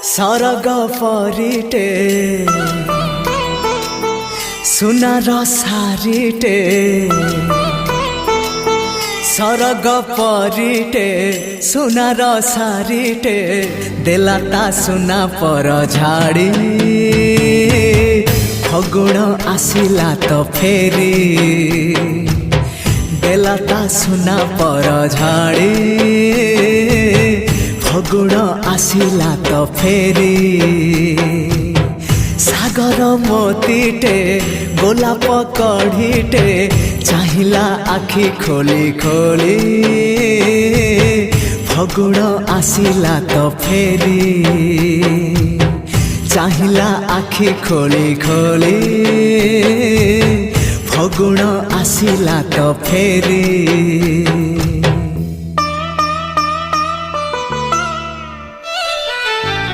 सरग परिटे सुनार सारिटे सरग परिटे सुनार सारिटे देलाता सुना पर झाड़ी फगुण आसिला तो फेरी देलाता सुना पर झाड़ी फगुण आसिला तो फेरी सागर मोतीटे गोलाप कढ़ीटे चाहिला आखि खोली खोली फगुण आसिला तो फेरी चाहिला आखि खोली खोली फगुण आसिला तो फेरी।